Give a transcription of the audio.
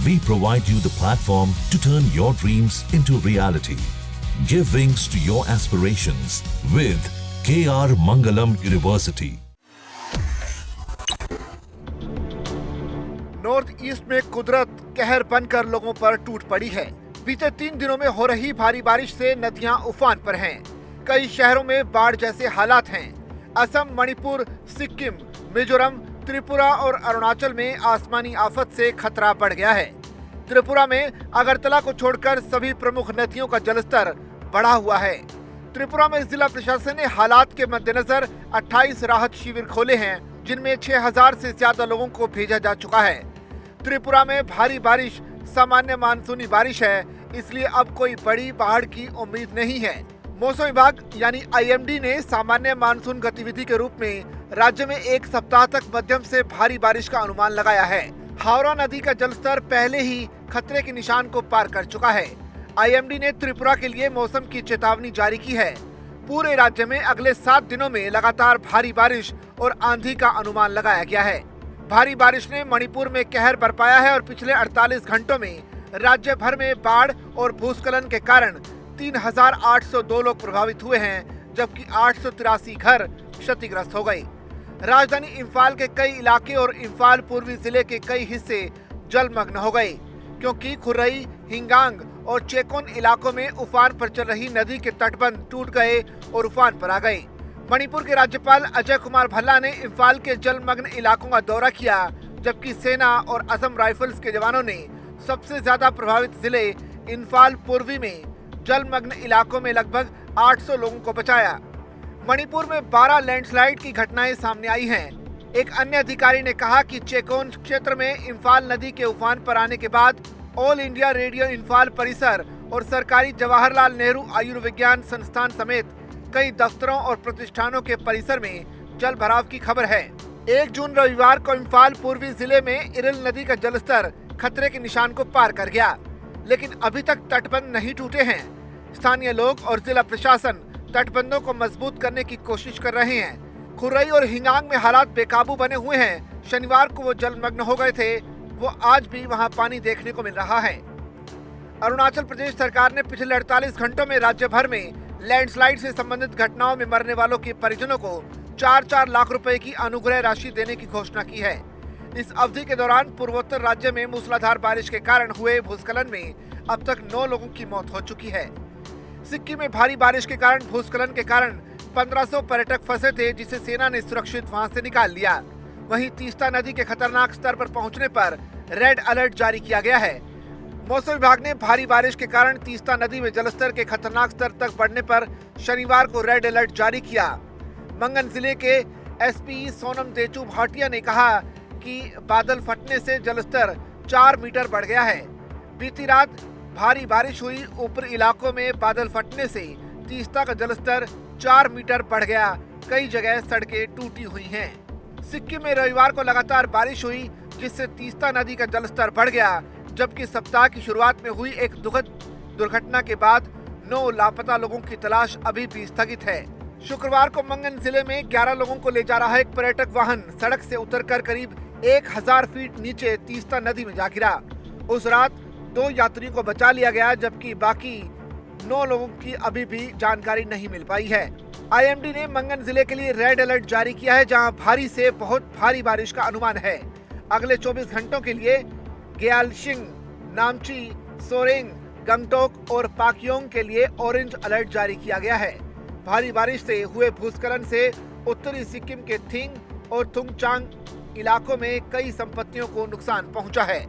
We provide you the platform to turn your dreams into reality. Give wings to your aspirations with KR Mangalam University. North east में कुदरत कहर बनकर लोगों पर टूट पड़ी है। बीते 3 दिनों में हो रही भारी बारिश से नदियां उफान पर हैं। कई शहरों में बाढ़ जैसे हालात हैं। असम, मणिपुर, सिक्किम, मिजोरम, त्रिपुरा और अरुणाचल में आसमानी आफत से खतरा बढ़ गया है। त्रिपुरा में अगरतला को छोड़कर सभी प्रमुख नदियों का जलस्तर बढ़ा हुआ है। त्रिपुरा में जिला प्रशासन ने हालात के मद्देनजर 28 राहत शिविर खोले हैं, जिनमें 6000 से ज्यादा लोगों को भेजा जा चुका है। त्रिपुरा में भारी बारिश सामान्य मानसूनी बारिश है, इसलिए अब कोई बड़ी बाढ़ की उम्मीद नहीं है। मौसम विभाग यानी IMD ने सामान्य मानसून गतिविधि के रूप में राज्य में 1 सप्ताह तक मध्यम से भारी बारिश का अनुमान लगाया है। हावड़ा नदी का जलस्तर पहले ही खतरे के निशान को पार कर चुका है। IMD ने त्रिपुरा के लिए मौसम की चेतावनी जारी की है। पूरे राज्य में अगले 7 दिनों में लगातार भारी बारिश और आंधी का अनुमान लगाया गया है। भारी बारिश ने मणिपुर में कहर बरपाया है और पिछले 48 घंटों में राज्य भर में बाढ़ और भूस्खलन के कारण 3802 लोग प्रभावित हुए हैं, जबकि 883 घर क्षतिग्रस्त हो गए। राजधानी इम्फाल के कई इलाके और इम्फाल पूर्वी जिले के कई हिस्से जलमग्न हो गए, क्योंकि खुर्रई, हिंगांग और चेकोन इलाकों में उफान पर चल रही नदी के तटबंध टूट गए और उफान पर आ गए। मणिपुर के राज्यपाल अजय कुमार भल्ला ने इम्फाल के जलमग्न इलाकों का दौरा किया, जबकि सेना और असम राइफल्स के जवानों ने सबसे ज्यादा प्रभावित जिले इम्फाल पूर्वी में जलमग्न इलाकों में लगभग 800 लोगों को बचाया। मणिपुर में 12 लैंडस्लाइड की घटनाएं सामने आई हैं। एक अन्य अधिकारी ने कहा कि चेकोन क्षेत्र में इम्फाल नदी के उफान पर आने के बाद ऑल इंडिया रेडियो इम्फाल परिसर और सरकारी जवाहरलाल नेहरू आयुर्विज्ञान संस्थान समेत कई दफ्तरों और प्रतिष्ठानों के परिसर में जल भराव की खबर है। 1 जून रविवार को इम्फाल पूर्वी जिले में इरिल नदी का जलस्तर खतरे के निशान को पार कर गया, लेकिन अभी तक तटबंध नहीं टूटे हैं। स्थानीय लोग और जिला प्रशासन तटबंधों को मजबूत करने की कोशिश कर रहे हैं। खुर्रई और हिंगांग में हालात बेकाबू बने हुए हैं। शनिवार को वो जलमग्न हो गए थे, वो आज भी वहां पानी देखने को मिल रहा है। अरुणाचल प्रदेश सरकार ने पिछले 48 घंटों में राज्य भर में लैंडस्लाइड से संबंधित घटनाओं में मरने वालों के परिजनों को 4-4 लाख रुपए की अनुग्रह राशि देने की घोषणा की है। इस अवधि के दौरान पूर्वोत्तर राज्य में मूसलाधार बारिश के कारण हुए भूस्खलन में अब तक 9 लोगों की मौत हो चुकी है। सिक्किम में भारी बारिश के कारण भूस्खलन के कारण 1500 पर्यटक फंसे थे, जिसे सेना ने सुरक्षित वहां से निकाल लिया। वहीं तीस्ता नदी के खतरनाक स्तर पर पहुंचने पर रेड अलर्ट जारी किया गया है। मौसम विभाग ने भारी बारिश के कारण तीस्ता नदी में जलस्तर के खतरनाक स्तर तक बढ़ने पर शनिवार को रेड अलर्ट जारी किया। मंगन जिले के SPE सोनम देचू भाटिया ने कहा कि बादल फटने से जलस्तर 4 मीटर बढ़ गया है। बीती रात भारी बारिश हुई, ऊपरी इलाकों में बादल फटने से तीस्ता का जलस्तर 4 मीटर बढ़ गया। कई जगह सड़कें टूटी हुई हैं। सिक्किम में रविवार को लगातार बारिश हुई, जिससे तीस्ता नदी का जलस्तर बढ़ गया, जबकि सप्ताह की शुरुआत में हुई एक दुखद दुर्घटना के बाद 9 लापता लोगों की तलाश अभी भी स्थगित है। शुक्रवार को मंगन जिले में 11 लोगों को ले जा रहा एक पर्यटक वाहन सड़क से उतरकर करीब 1000 फीट नीचे तीस्ता नदी में जा गिरा। उस रात 2 यात्रियों को बचा लिया गया, जबकि बाकी 9 लोगों की अभी भी जानकारी नहीं मिल पाई है। IMD ने मंगन जिले के लिए रेड अलर्ट जारी किया है, जहां भारी से बहुत भारी बारिश का अनुमान है। अगले 24 घंटों के लिए ग्यालशिंग, नामची, सोरेंग, गंगटोक और पाक्योंग के लिए ऑरेंज अलर्ट जारी किया गया है। भारी बारिश से हुए भूस्खलन से उत्तरी सिक्किम के थिंग और थुंगचांग इलाकों में कई संपत्तियों को नुकसान पहुंचा है।